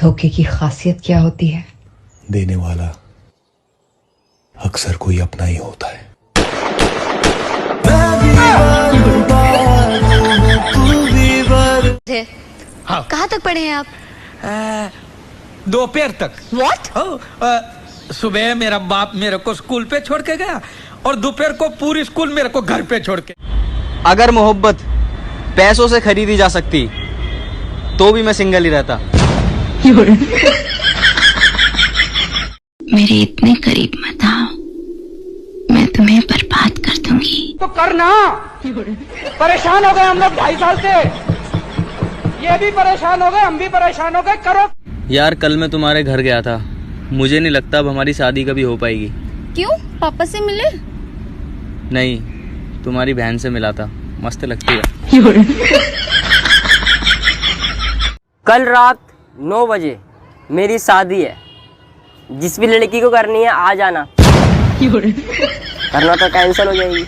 धोखे की खासियत क्या होती है? देने वाला अक्सर कोई अपना ही होता है। हाँ। कहाँ तक पढ़े हैं आप? दोपहर तक। What? सुबह मेरा बाप मेरे को स्कूल पे छोड़ के गया और दोपहर को पूरी स्कूल मेरे को घर पे छोड़ के। अगर मोहब्बत पैसों से खरीदी जा सकती तो भी मैं सिंगल ही रहता। मेरे इतने करीब मत आओ, मैं तुम्हें बर्बाद कर दूंगी। तो करना। परेशान हो गए हम लोग 2.5 साल से, ये भी परेशान हो गए, हम भी परेशान हो गए। करो यार, कल मैं तुम्हारे घर गया था, मुझे नहीं लगता अब हमारी शादी कभी हो पाएगी। क्यों? पापा से मिले? नहीं, तुम्हारी बहन से मिला था, मस्त लगती है। कल रात 9 बजे मेरी शादी है, जिस भी लड़की को करनी है आ जाना, करना तो कैंसिल हो जाएगी।